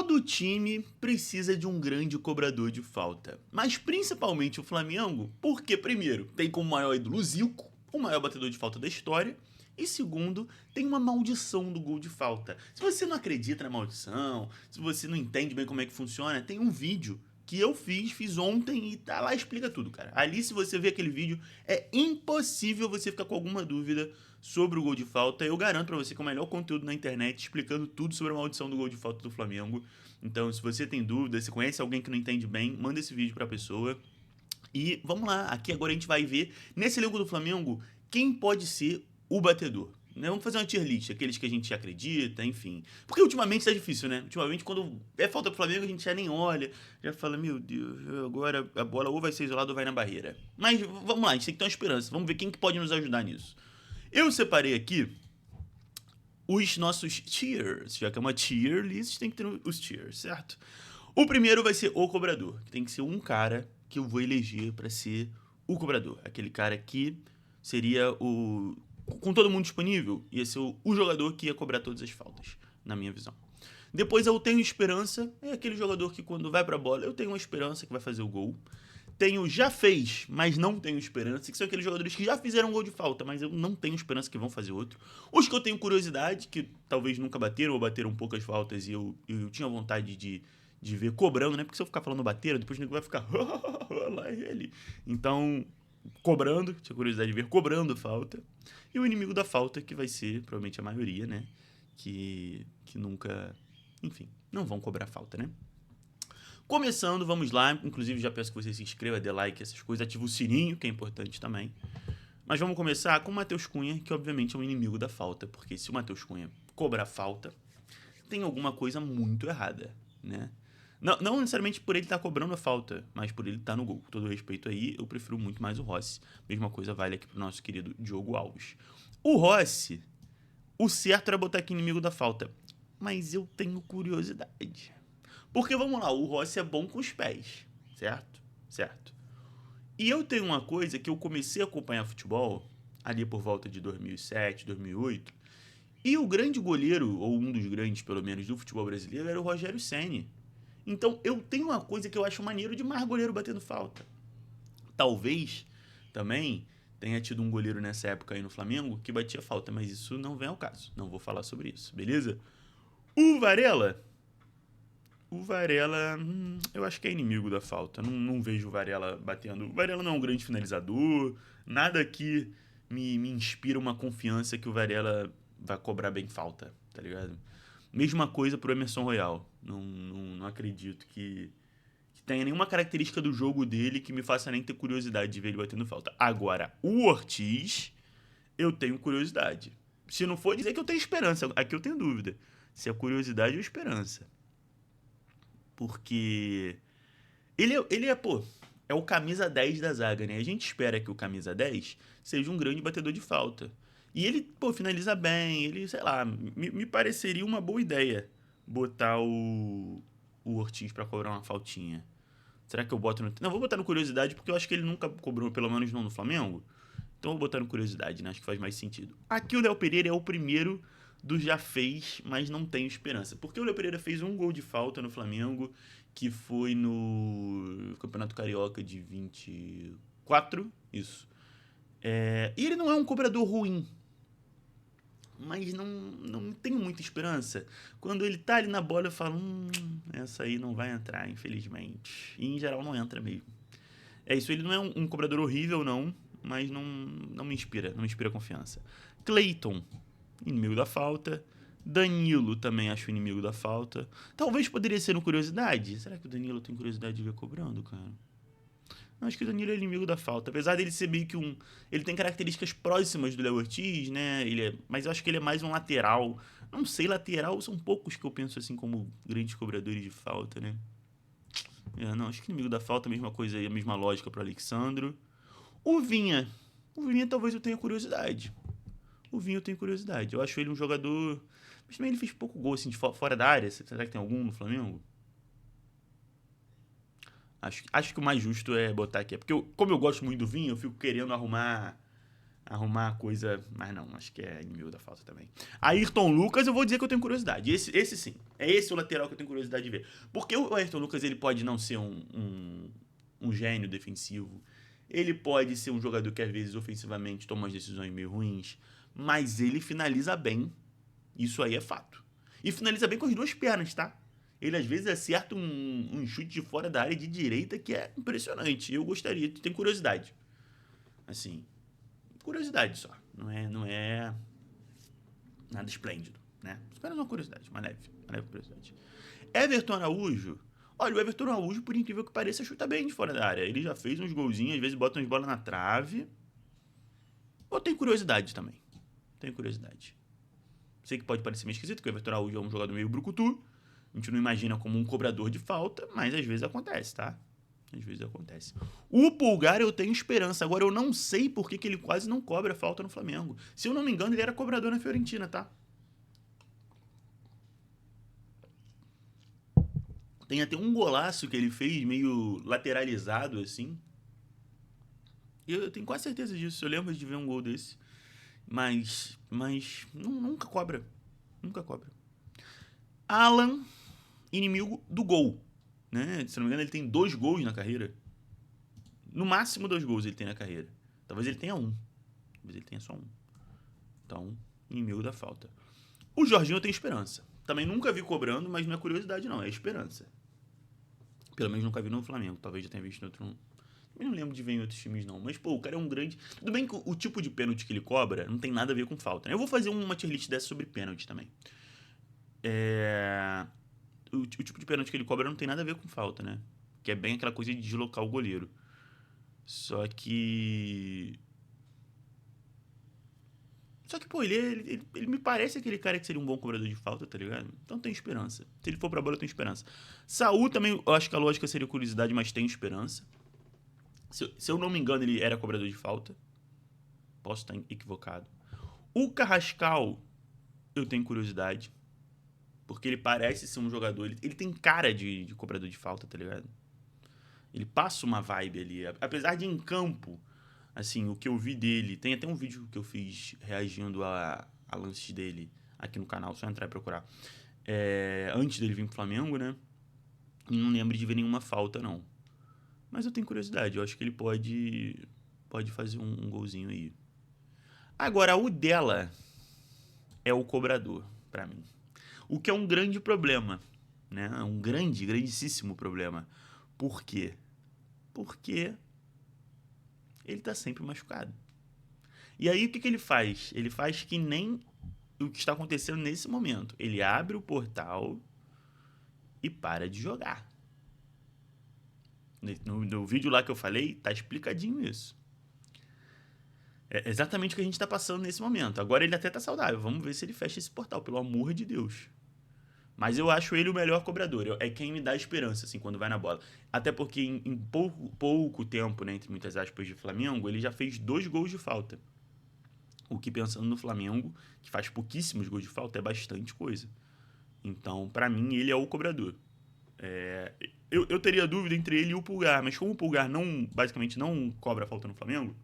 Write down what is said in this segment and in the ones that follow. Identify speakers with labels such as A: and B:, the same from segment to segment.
A: Todo time precisa de um grande cobrador de falta, mas principalmente o Flamengo, porque primeiro, tem como maior ídolo o Zico, o maior batedor de falta da história, e segundo, tem uma maldição do gol de falta. Se você não acredita na maldição, se você não entende bem como é que funciona, tem um vídeo que eu fiz ontem e tá lá, explica tudo, cara. Ali, se você ver aquele vídeo, é impossível você ficar com alguma dúvida sobre o gol de falta. Eu garanto pra você que é o melhor conteúdo na internet explicando tudo sobre a maldição do gol de falta do Flamengo. Então, se você tem dúvida, se conhece alguém que não entende bem, manda esse vídeo pra pessoa. E vamos lá, aqui agora a gente vai ver, nesse elenco do Flamengo, quem pode ser o batedor. Né? Vamos fazer uma tier list, aqueles que a gente acredita, enfim. Porque ultimamente tá difícil, né? Ultimamente, quando é falta pro Flamengo, a gente já nem olha, já fala, meu Deus, agora a bola ou vai ser isolada ou vai na barreira. Mas vamos lá, a gente tem que ter uma esperança, vamos ver quem que pode nos ajudar nisso. Eu separei aqui os nossos tiers, já que é uma tier list, tem que ter os tiers, certo? O primeiro vai ser o cobrador, que tem que ser um cara que eu vou eleger pra ser o cobrador. Aquele cara que seria o... Com todo mundo disponível, ia ser o jogador que ia cobrar todas as faltas, na minha visão. Depois eu tenho esperança, é aquele jogador que quando vai pra bola, eu tenho uma esperança que vai fazer o gol. Tenho já fez, mas não tenho esperança, que são aqueles jogadores que já fizeram um gol de falta, mas eu não tenho esperança que vão fazer outro. Os que eu tenho curiosidade, que talvez nunca bateram ou bateram poucas faltas e eu tinha vontade de ver cobrando, né? Porque se eu ficar falando bateram, depois o nego vai ficar lá ele. Então, cobrando, tinha curiosidade de ver cobrando falta. E o inimigo da falta, que vai ser provavelmente a maioria, né? Que nunca, enfim, não vão cobrar falta, né? Começando, vamos lá. Inclusive, já peço que você se inscreva, dê like, essas coisas. Ativa o sininho, que é importante também. Mas vamos começar com o Matheus Cunha, que obviamente é um inimigo da falta. Porque se o Matheus Cunha cobrar falta, tem alguma coisa muito errada, né? Não necessariamente por ele estar cobrando a falta, mas por ele estar no gol. Com todo respeito aí, eu prefiro muito mais o Rossi. Mesma coisa vale aqui pro nosso querido Diogo Alves. O Rossi, o certo era botar aqui inimigo da falta. Mas eu tenho curiosidade. Porque vamos lá, o Rossi é bom com os pés, certo? Certo. E eu tenho uma coisa que eu comecei a acompanhar futebol ali por volta de 2007, 2008, e o grande goleiro, ou um dos grandes pelo menos, do futebol brasileiro era o Rogério Ceni. Então eu tenho uma coisa que eu acho maneiro demais goleiro batendo falta. Talvez também tenha tido um goleiro nessa época aí no Flamengo que batia falta, mas isso não vem ao caso. Não vou falar sobre isso, beleza? O Varela, eu acho que é inimigo da falta. Não vejo o Varela batendo. O Varela não é um grande finalizador. Nada que me inspira uma confiança que o Varela vai cobrar bem falta, tá ligado? Mesma coisa pro Emerson Royal. Não acredito que tenha nenhuma característica do jogo dele que me faça nem ter curiosidade de ver ele batendo falta. Agora, o Ortiz, eu tenho curiosidade. Se não for dizer que eu tenho esperança, aqui eu tenho dúvida. Se é curiosidade ou esperança. Porque pô, é o camisa 10 da zaga, né? A gente espera que o camisa 10 seja um grande batedor de falta. E ele, pô, finaliza bem, ele, sei lá, me pareceria uma boa ideia botar o Ortiz pra cobrar uma faltinha. Será que eu boto no... Não, vou botar no curiosidade porque eu acho que ele nunca cobrou, pelo menos não no Flamengo. Então eu vou botar no curiosidade, né? Acho que faz mais sentido. Aqui o Léo Pereira é o primeiro do já fez, mas não tenho esperança. Porque o Léo Pereira fez um gol de falta no Flamengo, que foi no Campeonato Carioca de 24, isso. E ele não é um cobrador ruim, mas não tenho muita esperança. Quando ele tá ali na bola, eu falo, essa aí não vai entrar, infelizmente. E em geral não entra mesmo. É isso, ele não é um cobrador horrível, não, mas não me inspira confiança. Clayton, inimigo da falta. Danilo também acho inimigo da falta. Talvez poderia ser uma curiosidade. Será que o Danilo tem curiosidade de ver cobrando, cara? Não, acho que o Danilo é inimigo da falta. Apesar dele ser meio que um... Ele tem características próximas do Léo Ortiz, né? Mas eu acho que ele é mais um lateral. Não sei, lateral são poucos que eu penso assim como grandes cobradores de falta, né? Não, acho que inimigo da falta, a mesma coisa aí, a mesma lógica pro Alexandro. O Vinha. O Vinha talvez eu tenha curiosidade. O Vinha eu tenho curiosidade. Eu acho ele um jogador... Mas também ele fez pouco gol, assim, de fora da área. Será que tem algum no Flamengo? Acho que o mais justo é botar aqui. Porque como eu gosto muito do Vinha, eu fico querendo arrumar arrumar a coisa... Mas não, acho que é inimigo da falta também. Ayrton Lucas, eu vou dizer que eu tenho curiosidade. Esse sim. É esse o lateral que eu tenho curiosidade de ver. Porque o Ayrton Lucas, ele pode não ser um gênio defensivo. Ele pode ser um jogador que, às vezes, ofensivamente, toma umas decisões meio ruins. Mas ele finaliza bem. Isso aí é fato. E finaliza bem com as duas pernas, tá? Ele, às vezes, acerta um chute de fora da área de direita que é impressionante. Eu gostaria, tenho curiosidade. Assim, curiosidade só. Não é nada esplêndido, né? Apenas uma curiosidade, uma leve curiosidade. Everton Araújo. Olha, o Everton Araújo, por incrível que pareça, chuta bem de fora da área. Ele já fez uns golzinhos, às vezes bota umas bolas na trave. Eu tenho curiosidade também. Tenho curiosidade. Sei que pode parecer meio esquisito, que o Everton Araújo é um jogador meio brucutu. A gente não imagina como um cobrador de falta, mas às vezes acontece, tá? Às vezes acontece. O Pulgar eu tenho esperança. Agora eu não sei por que ele quase não cobra falta no Flamengo. Se eu não me engano, ele era cobrador na Fiorentina, tá? Tem até um golaço que ele fez, meio lateralizado, assim. Eu tenho quase certeza disso. Eu lembro de ver um gol desse. Mas nunca cobra. Nunca cobra. Alan, inimigo do gol. Né? Se não me engano, ele tem 2 gols na carreira. No máximo 2 gols ele tem na carreira. Talvez ele tenha 1. Talvez ele tenha só 1. Então, inimigo da falta. O Jorginho eu tenho esperança. Também nunca vi cobrando, mas não é curiosidade não, é esperança. Pelo menos nunca vi no Flamengo. Talvez já tenha visto em outro... Eu não lembro de ver em outros times não. Mas, pô, o cara é um grande... Tudo bem que o tipo de pênalti que ele cobra não tem nada a ver com falta. Né? Eu vou fazer uma tier list dessa sobre pênalti também. O tipo de pênalti que ele cobra não tem nada a ver com falta, né? Que é bem aquela coisa de deslocar o goleiro. Só que, pô, ele me parece aquele cara que seria um bom cobrador de falta, tá ligado? Então tem esperança. Se ele for pra bola, eu tenho esperança. Saúl também, eu acho que a lógica seria curiosidade, mas tenho esperança. Se eu não me engano, ele era cobrador de falta. Posso estar equivocado. O Carrascal, eu tenho curiosidade. Porque ele parece ser um jogador... Ele tem cara de cobrador de falta, tá ligado? Ele passa uma vibe ali. Apesar de em campo, assim, o que eu vi dele... Tem até um vídeo que eu fiz reagindo a lances dele aqui no canal. Só entrar e procurar. Antes dele vir pro Flamengo, né? E não lembro de ver nenhuma falta, não. Mas eu tenho curiosidade. Eu acho que ele pode fazer um golzinho aí. Agora, o dela é o cobrador, pra mim. O que é um grande problema, né? Um grandíssimo problema. Por quê? Porque ele tá sempre machucado. E aí o que ele faz? Ele faz que nem o que está acontecendo nesse momento. Ele abre o portal e para de jogar. No vídeo lá que eu falei, tá explicadinho isso. É exatamente o que a gente tá passando nesse momento. Agora ele até tá saudável. Vamos ver se ele fecha esse portal, pelo amor de Deus. Mas eu acho ele o melhor cobrador. É quem me dá esperança, assim, quando vai na bola. Até porque em pouco tempo, né, entre muitas aspas, de Flamengo, ele já fez 2 gols de falta. O que, pensando no Flamengo, que faz pouquíssimos gols de falta, é bastante coisa. Então, pra mim, ele é o cobrador. Eu teria dúvida entre ele e o Pulgar, mas como o Pulgar basicamente não cobra falta no Flamengo,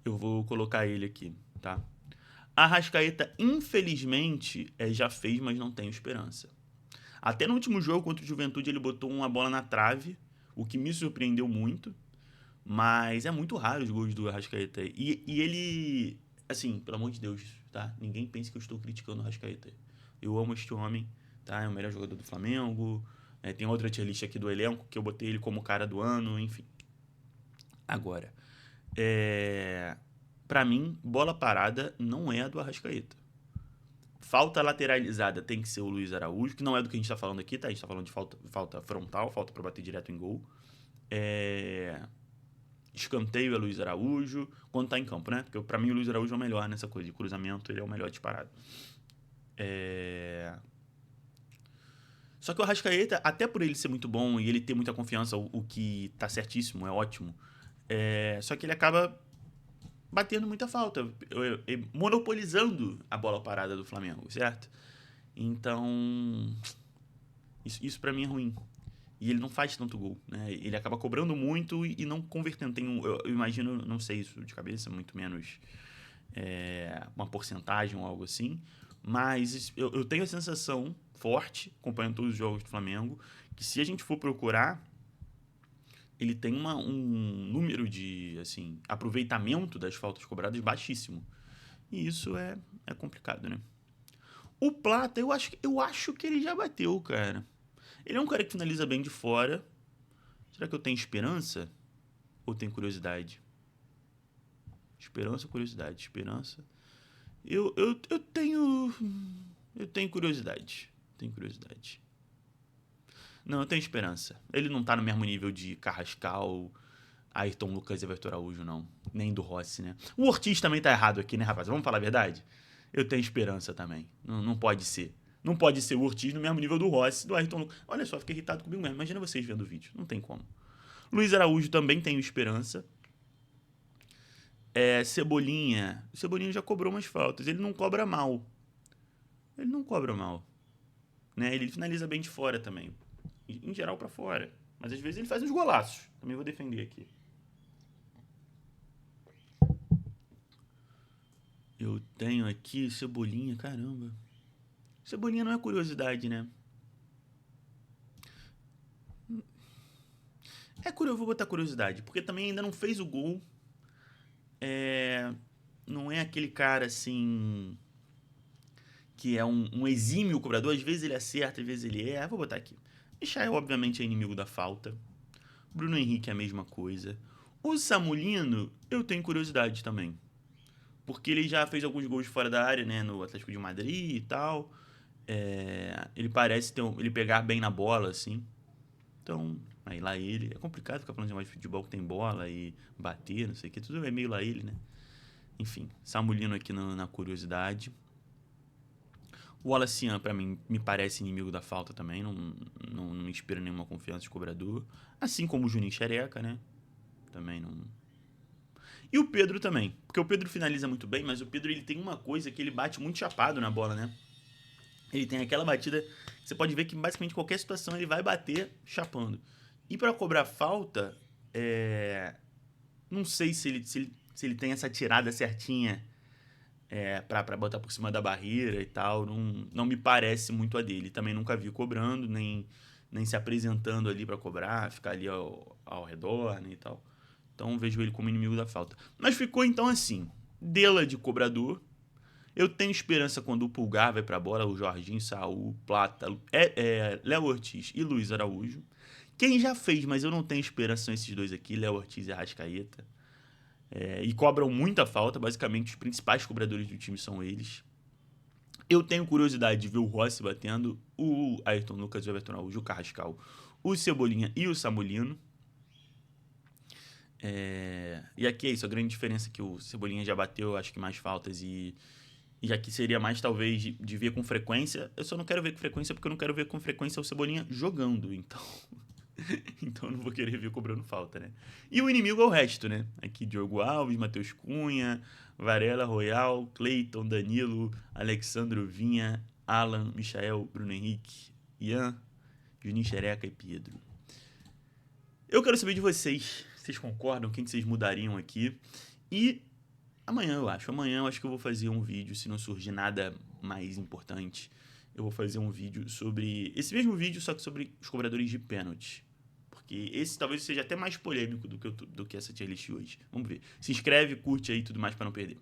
A: eu vou colocar ele aqui, tá? A Arrascaeta, infelizmente, já fez, mas não tenho esperança. Até no último jogo contra o Juventude ele botou uma bola na trave, o que me surpreendeu muito. Mas é muito raro os gols do Arrascaeta. E ele, assim, pelo amor de Deus, tá? Ninguém pense que eu estou criticando o Arrascaeta. Eu amo este homem, tá? É o melhor jogador do Flamengo. Tem outra tier list aqui do elenco que eu botei ele como cara do ano, enfim. Agora, pra mim, bola parada não é a do Arrascaeta. Falta lateralizada tem que ser o Luiz Araújo, que não é do que a gente tá falando aqui, tá? A gente tá falando de falta frontal, falta pra bater direto em gol. Escanteio é Luiz Araújo, quando tá em campo, né? Porque pra mim o Luiz Araújo é o melhor nessa coisa de cruzamento, ele é o melhor disparado. Só que o Arrascaeta, até por ele ser muito bom e ele ter muita confiança, o que tá certíssimo, é ótimo, só que ele acaba batendo muita falta, monopolizando a bola parada do Flamengo, certo? Então, isso pra mim é ruim. E ele não faz tanto gol, né? Ele acaba cobrando muito e não convertendo. Eu imagino, não sei isso de cabeça, muito menos uma porcentagem ou algo assim. Mas eu tenho a sensação forte, acompanhando todos os jogos do Flamengo, que se a gente for procurar, ele tem um número de assim, aproveitamento das faltas cobradas baixíssimo. E isso é complicado, né? O Plata, eu acho que ele já bateu, cara. Ele é um cara que finaliza bem de fora. Será que eu tenho esperança? Ou tenho curiosidade? Esperança ou curiosidade? Esperança. Eu tenho. Eu tenho curiosidade. Tenho curiosidade. Não, eu tenho esperança. Ele não tá no mesmo nível de Carrascal, Ayrton Lucas e Everton Araújo, não. Nem do Rossi, né? O Ortiz também tá errado aqui, né, rapaz? Vamos falar a verdade? Eu tenho esperança também. Não pode ser. Não pode ser o Ortiz no mesmo nível do Rossi, do Ayrton Lucas. Olha só, fiquei irritado comigo mesmo. Imagina vocês vendo o vídeo. Não tem como. Luiz Araújo também tenho esperança. Cebolinha. O Cebolinha já cobrou umas faltas. Ele não cobra mal. Ele não cobra mal. Né? Ele finaliza bem de fora também. Em geral pra fora. Mas às vezes ele faz uns golaços. Também vou defender aqui. Eu tenho aqui Cebolinha, caramba. Cebolinha não é curiosidade, né? Eu vou botar curiosidade, porque também ainda não fez o gol. Não é aquele cara assim que é um exímio cobrador. Às vezes ele acerta, às vezes ele erra. Vou botar aqui. Michael, obviamente, é inimigo da falta. Bruno Henrique é a mesma coisa. O Samulino, eu tenho curiosidade também. Porque ele já fez alguns gols fora da área, né? No Atlético de Madrid e tal. Ele parece ele pegar bem na bola, assim. Então, aí lá ele. É complicado ficar falando de mais de futebol que tem bola e bater, não sei o que. Tudo é meio lá ele, né? Enfim, Samulino aqui na curiosidade. O Wallacian, pra mim, me parece inimigo da falta também. Não me inspira nenhuma confiança de cobrador. Assim como o Juninho Xereca, né? Também não. E o Pedro também. Porque o Pedro finaliza muito bem, mas o Pedro ele tem uma coisa que ele bate muito chapado na bola, né? Ele tem aquela batida que você pode ver que basicamente qualquer situação ele vai bater chapando. E pra cobrar falta, não sei se ele tem essa tirada certinha pra botar por cima da barreira e tal. Não me parece muito a dele. Também nunca vi cobrando, nem se apresentando ali pra cobrar, ficar ali ao redor, né, e tal. Então vejo ele como inimigo da falta. Mas ficou então assim, Dela de cobrador. Eu tenho esperança quando o Pulgar vai pra bola, o Jorginho, Saul, Plata, Léo Ortiz e Luiz Araújo. Quem já fez, mas eu não tenho esperança são esses dois aqui, Léo Ortiz e Arrascaeta. E cobram muita falta, basicamente os principais cobradores do time são eles. Eu tenho curiosidade de ver o Rossi batendo, o Ayrton Lucas, o Everton Araújo, o Carrascal, o Cebolinha e o Samulino. E aqui é isso, a grande diferença é que o Cebolinha já bateu, acho que mais faltas e aqui seria mais talvez de ver com frequência. Eu só não quero ver com frequência porque eu não quero ver com frequência o Cebolinha jogando, então então eu não vou querer ver cobrando falta, né? E o inimigo é o resto, né? Aqui Diogo Alves, Matheus Cunha, Varela, Royal, Cleiton, Danilo, Alexandro Vinha, Alan, Michael, Bruno Henrique, Ian, Juninho Xereca e Pedro. Eu quero saber de vocês. Vocês concordam? Quem que vocês mudariam aqui? E amanhã eu acho que eu vou fazer um vídeo, se não surgir nada mais importante, eu vou fazer um vídeo sobre esse mesmo vídeo, só que sobre os cobradores de pênalti. Porque esse talvez seja até mais polêmico do que essa tier list hoje. Vamos ver. Se inscreve, curte aí e tudo mais pra não perder.